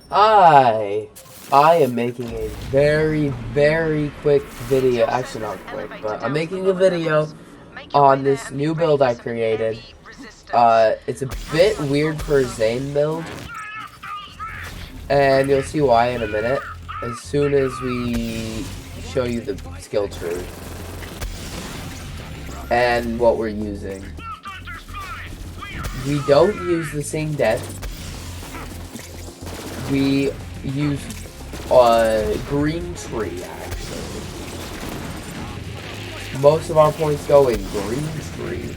Hi! I am making a very, very quick video. Actually, not quick, but I'm making a video on this new build I created. It's a bit weird for a Zane build, and you'll see why in a minute, as soon as we show you the skill tree and what we're using. We don't use the Sing Death. We use green tree, actually. Most of our points go in green tree.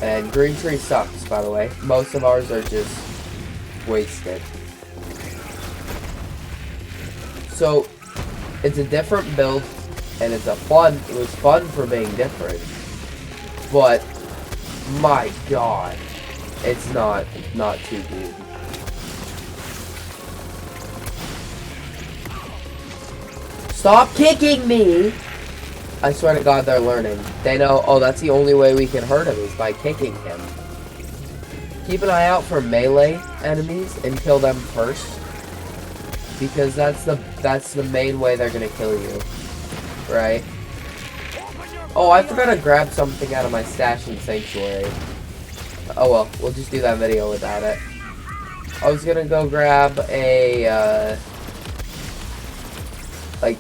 And green tree sucks, by the way. Most of ours are just wasted. So, it's a different build, and it was fun for being different. But, my god, it's not too good. Stop kicking me! I swear to God, they're learning. They know, oh, that's the only way we can hurt him is by kicking him. Keep an eye out for melee enemies and kill them first, because that's the main way they're gonna kill you, right? Oh, I forgot to grab something out of my stash in Sanctuary. Oh well, we'll just do that video without it. I was gonna go grab a, like,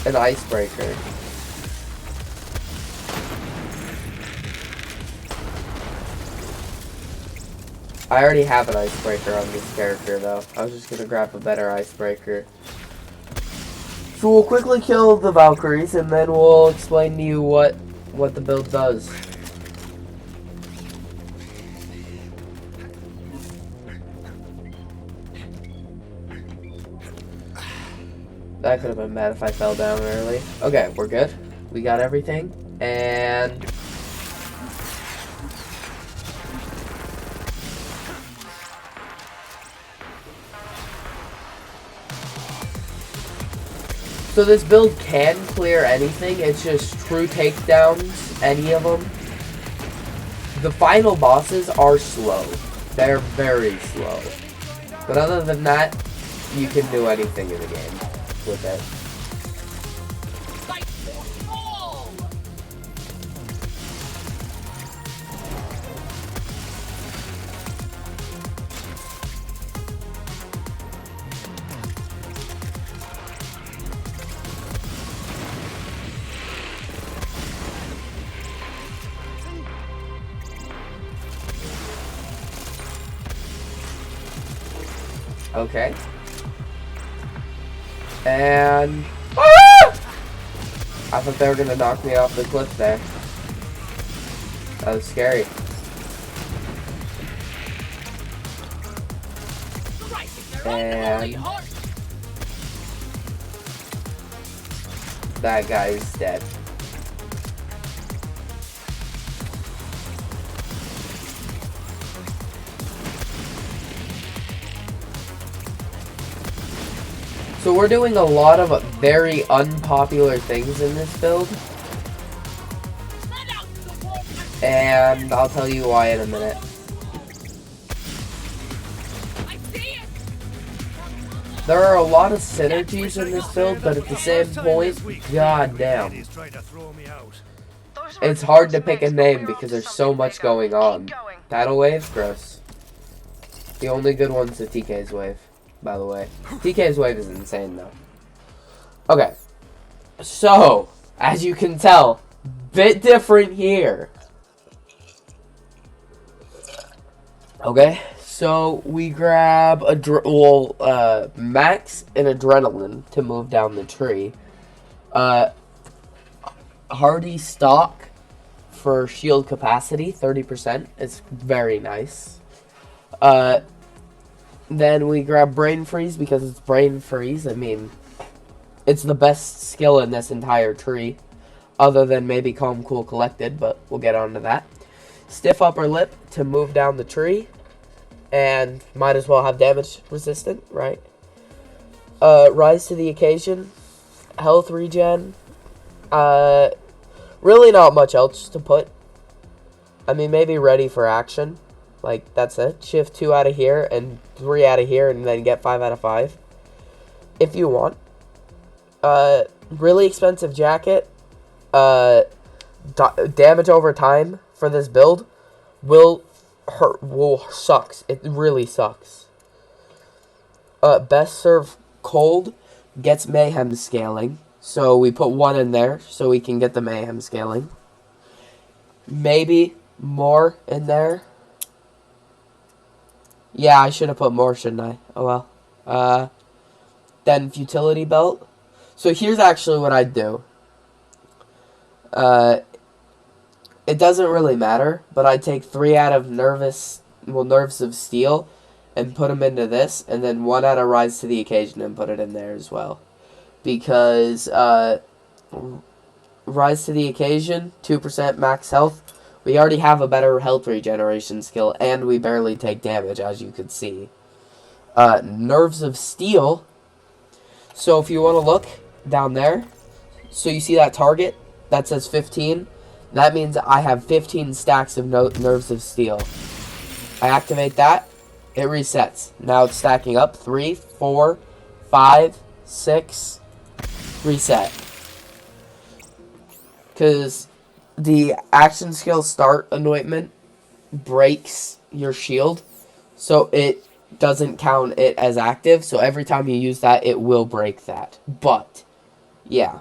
an icebreaker. I already have an icebreaker on this character, though. I was just gonna grab a better icebreaker. So we'll quickly kill the Valkyries, and then we'll explain to you what the build does. That could have been bad if I fell down early. Okay, we're good. We got everything. And... so this build can clear anything. It's just true takedowns, any of them. The final bosses are slow. They're very slow. But other than that, you can do anything in the game with it. Okay. And... ah! I thought they were gonna knock me off the cliff there. That was scary. And... that guy is dead. So we're doing a lot of very unpopular things in this build. And I'll tell you why in a minute. There are a lot of synergies in this build, but at the same point, goddamn. It's hard to pick a name because there's so much going on. Tidal Wave? Gross. The only good one's the TK's Wave, by the way. TK's Wave is insane, though. Okay. So, as you can tell, bit different here. Okay, so we grab max and adrenaline to move down the tree. Hardy stock for shield capacity, 30%. It's very nice. Then we grab Brain Freeze because it's Brain Freeze. I mean, it's the best skill in this entire tree, other than maybe Calm, Cool, Collected, but we'll get on to that. Stiff Upper Lip to move down the tree, and might as well have damage resistant, right? Rise to the Occasion, Health Regen, really not much else to put. I mean, maybe Ready for Action, Like, that's it. Shift 2 out of here and 3 out of here and then get 5 out of 5. If you want. Really expensive jacket. Damage over time for this build will hurt. Sucks. It really sucks. Best serve cold gets mayhem scaling. So we put 1 in there so we can get the mayhem scaling. Maybe more in there. Yeah, I should have put more, shouldn't I? Oh well. Then futility belt. So here's actually what I'd do. It doesn't really matter, but I'd take 3 out of nerves of steel and put them into this, and then 1 out of rise to the occasion and put it in there as well. Because rise to the occasion, 2% max health. We already have a better health regeneration skill, and we barely take damage, as you can see. Nerves of steel. So if you want to look down there, so you see that target that says 15? That means I have 15 stacks of nerves of steel. I activate that, it resets. Now it's stacking up. 3, 4, 5, 6, reset. Because the action skill start anointment breaks your shield, so it doesn't count it as active. So every time you use that, it will break that. But, yeah.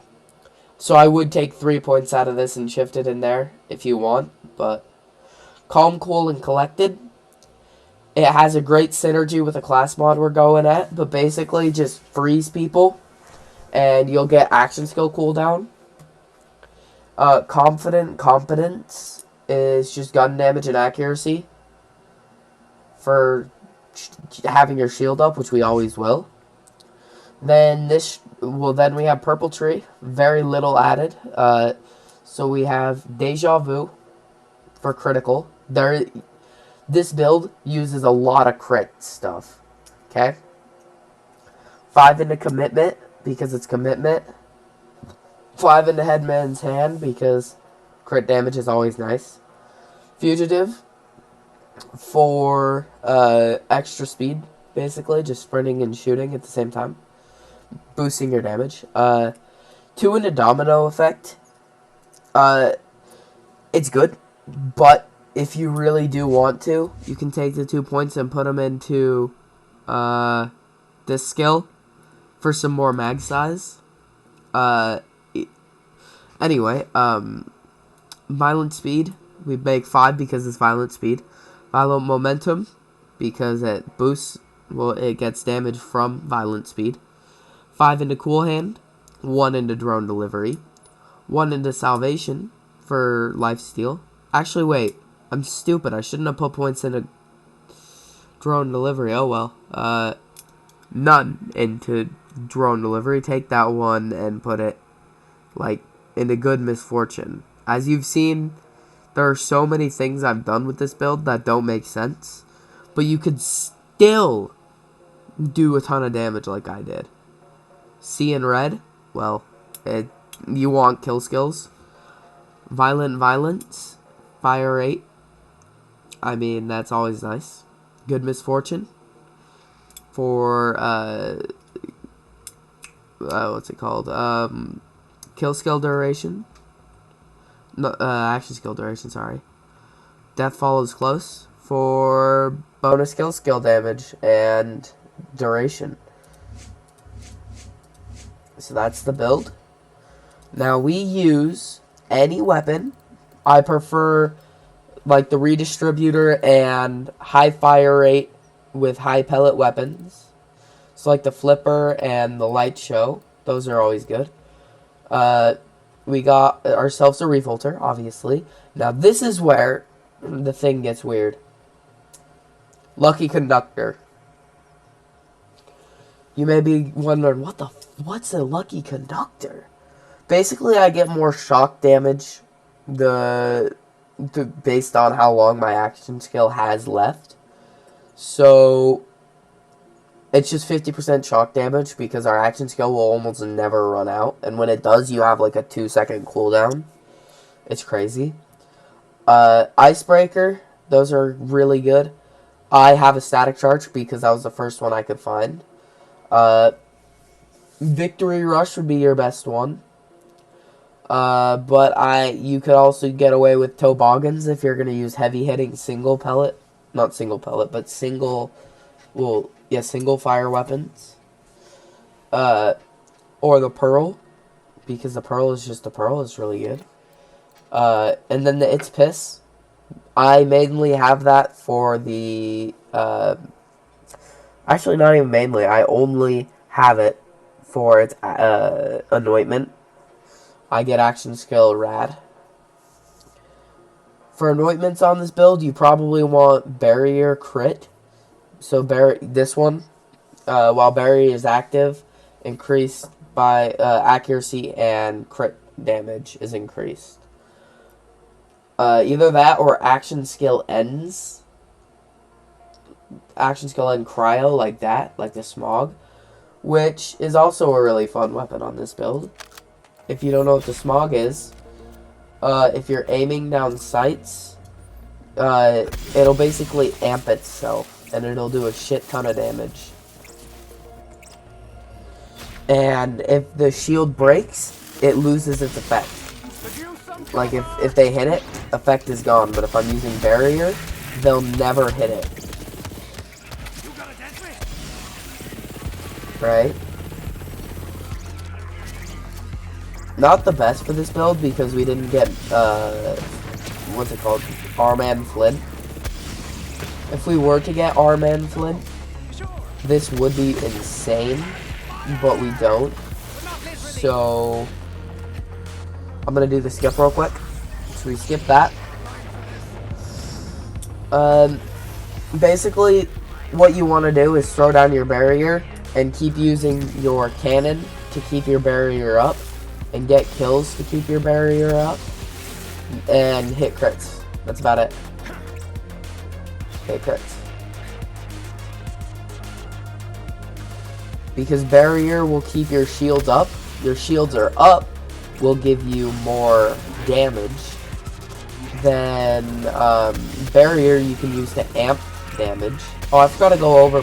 So I would take 3 points out of this and shift it in there if you want. But Calm, Cool, and Collected. It has a great synergy with the class mod we're going at. But basically just freeze people and you'll get action skill cooldown. Confident Competence is just gun damage and accuracy for having your shield up, which we always will. Then then we have Purple Tree, very little added. So we have Deja Vu for critical. This build uses a lot of crit stuff. Okay. 5 into Commitment because it's commitment. 5 into Headman's Hand because crit damage is always nice. Fugitive for extra speed, basically, just sprinting and shooting at the same time, boosting your damage. 2 into Domino Effect. It's good, but if you really do want to, you can take the 2 points and put them into this skill for some more mag size. Anyway, Violent Speed, we make 5 because it's Violent Speed. Violent Momentum, because it boosts, it gets damage from Violent Speed. 5 into Cool Hand, 1 into Drone Delivery, 1 into Salvation for Lifesteal. Actually, wait, I'm stupid. I shouldn't have put points into Drone Delivery. Oh well. None into Drone Delivery. Take that 1 and put it, like, into Good Misfortune. As you've seen, there are so many things I've done with this build that don't make sense, but you could still do a ton of damage like I did. C in red, well, you want kill skills. Violent Violence, Fire Rate, I mean, that's always nice. Good Misfortune for, what's it called, kill skill duration. No, action skill duration, sorry. Death Follows Close for bonus kill skill damage and duration. So that's the build. Now we use any weapon. I prefer like the redistributor and high fire rate with high pellet weapons. So like the flipper and the light show. Those are always good. We got ourselves a revolter, obviously. Now this is where the thing gets weird. Lucky Conductor. You may be wondering, what's a Lucky Conductor? Basically, I get more shock damage based on how long my action skill has left. So it's just 50% shock damage because our action skill will almost never run out. And when it does, you have like a 2-second cooldown. It's crazy. Icebreaker, Those are really good. I have a static charge because that was the first one I could find. Victory Rush would be your best one. But you could also get away with toboggans if you're going to use heavy hitting single pellet. Not single pellet, but single fire weapons. Or the Pearl, because the Pearl is just a Pearl. It's really good. And then the It's Piss. I mainly have that for the, actually not even mainly, I only have it for its, anointment. I get action skill rad. For anointments on this build, you probably want barrier crit. So this one, while barrier is active, increased by accuracy and crit damage is increased. Either that or action skill ends. Action skill end cryo, like that, like the smog, which is also a really fun weapon on this build. If you don't know what the smog is, if you're aiming down sights, it'll basically amp itself, and it'll do a shit ton of damage. And if the shield breaks, it loses its effect. Like, if they hit it, effect is gone. But if I'm using barrier, they'll never hit it. Right? Not the best for this build because we didn't get, what's it called? R-Man Flint. If we were to get R-Man Flint, this would be insane, but we don't. So I'm gonna do the skip real quick. So we skip that. Basically, what you want to do is throw down your barrier and keep using your cannon to keep your barrier up, and get kills to keep your barrier up, and hit crits. That's about it. Hit crits. Because barrier will keep your shields up. Your shields are up will give you more damage than barrier you can use to amp damage. Oh, I forgot to go over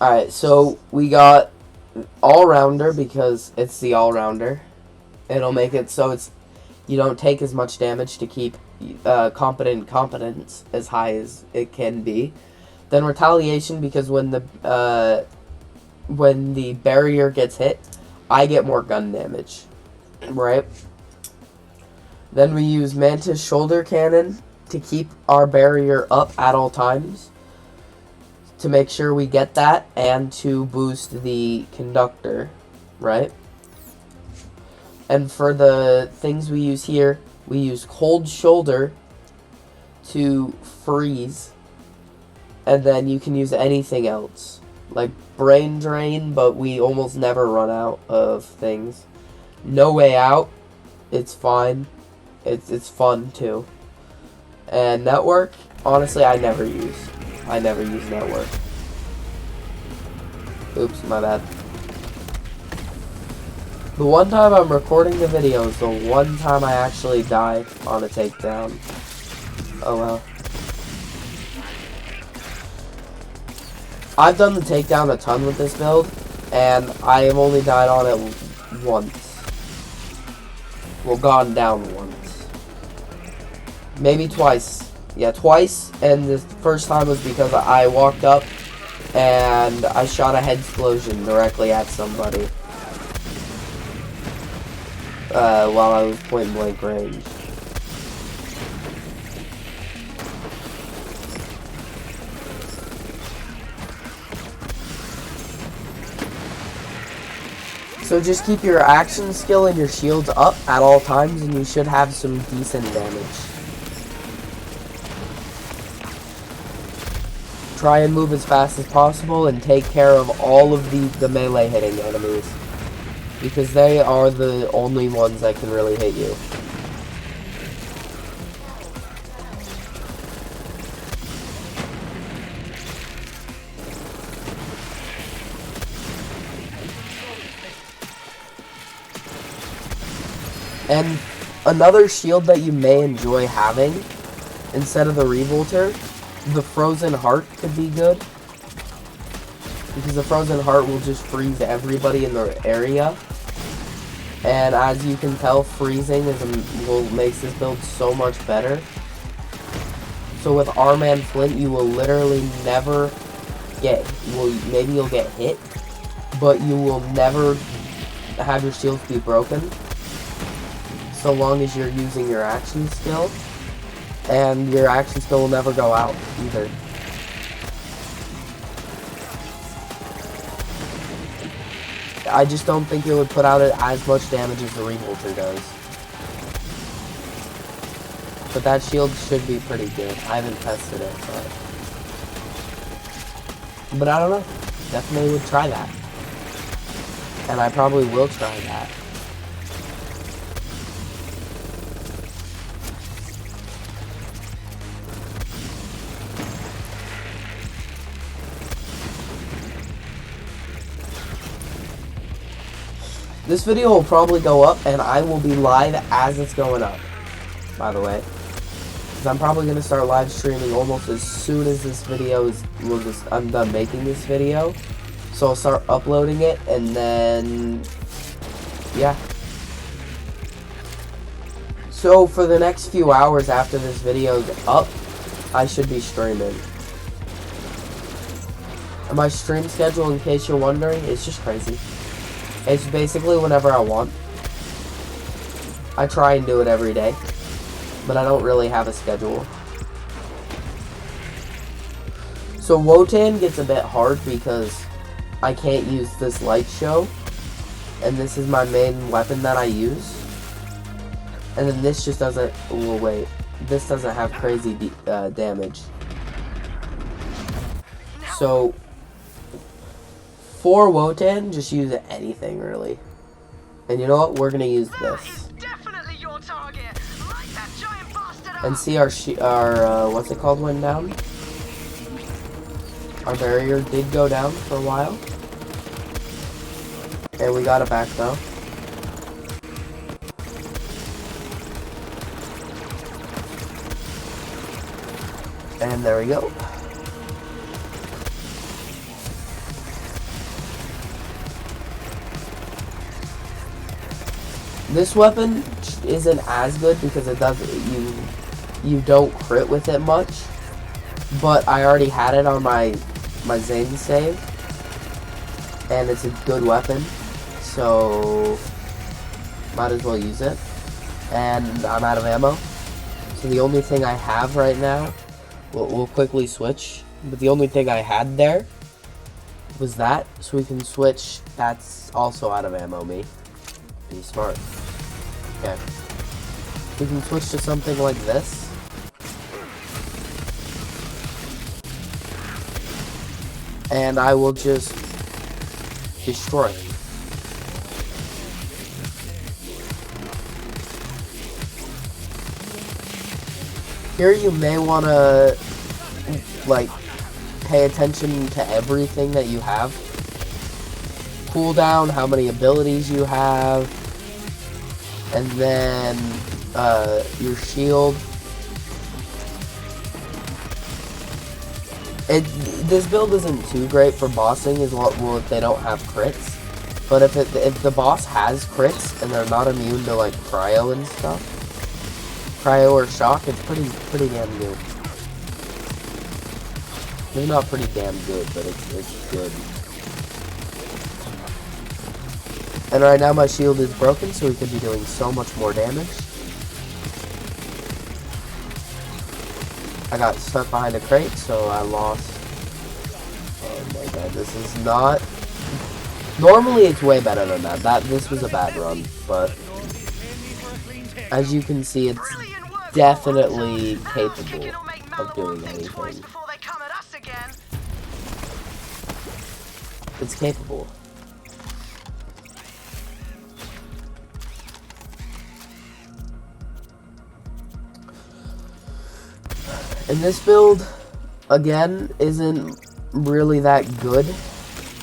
Alright, so we got all-rounder because it's the all-rounder. It'll make it so you don't take as much damage to keep competent competence as high as it can be. Then retaliation, because when the barrier gets hit, I get more gun damage, right? Then we use Mantis shoulder cannon to keep our barrier up at all times, to make sure we get that, and to boost the conductor, right? And for the things we use here, we use cold shoulder to freeze, and then you can use anything else, like brain drain, but we almost never run out of things. No way out, it's fine, it's fun too. And network, honestly, I never use network. Oops, my bad. The one time I'm recording the video is the one time I actually died on a takedown. Oh well. I've done the takedown a ton with this build, and I have only died on it once. Well, gone down once. Maybe twice. Yeah, twice, and the first time was because I walked up and I shot a head explosion directly at somebody while I was point blank range. So just keep your action skill and your shields up at all times, and you should have some decent damage. Try and move as fast as possible and take care of all of the melee hitting enemies. because they are the only ones that can really hit you. And another shield that you may enjoy having, instead of the Revolter, the Frozen Heart could be good. Because the Frozen Heart will just freeze everybody in the area. And as you can tell, freezing makes this build so much better. So with Arm and Flint, you will literally never maybe you'll get hit, but you will never have your shields be broken. So long as you're using your action skill, and your action skill will never go out either. I just don't think it would put out as much damage as the Revolter does. But that shield should be pretty good. I haven't tested it, but I don't know. Definitely would try that. And I probably will try that. This video will probably go up, and I will be live as it's going up, by the way. Because I'm probably going to start live streaming almost as soon as this video I'm done making this video. So I'll start uploading it, and then, yeah. So for the next few hours after this video's up, I should be streaming. And my stream schedule, in case you're wondering, is just crazy. It's basically whenever I want. I try and do it every day, but I don't really have a schedule. So Wotan gets a bit hard because I can't use this light show, and this is my main weapon that I use. And then this just doesn't, well wait, this doesn't have crazy damage. So for Wotan, just use anything, really. And you know what? We're gonna use this. And see our what's it called went down? Our barrier did go down for a while. And we got it back though. And there we go. This weapon isn't as good because it doesn't, you don't crit with it much, but I already had it on my Zane save, and it's a good weapon, so might as well use it. And I'm out of ammo, so the only thing I have right now, we'll quickly switch, but the only thing I had there was that, so we can switch. That's also out of ammo, me. Be smart. Okay. We can switch to something like this. And I will just destroy him. Here you may want to, like, pay attention to everything that you have. Cooldown, how many abilities you have, and then your shield. This build isn't too great for bossing, as well if they don't have crits. But if the boss has crits and they're not immune to like cryo and stuff, cryo or shock, it's pretty damn good. Maybe not pretty damn good, but it's good. And right now my shield is broken, so we could be doing so much more damage. I got stuck behind a crate, so I lost. Oh my god, this is not... Normally it's way better than that. This was a bad run, but... As you can see, it's definitely capable of doing anything. It's capable. And this build, again, isn't really that good.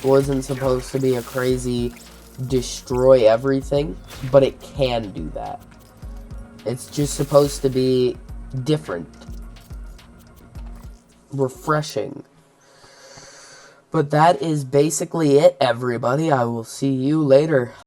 Wasn't supposed to be a crazy destroy everything, but it can do that. It's just supposed to be different. Refreshing. But that is basically it, everybody. I will see you later.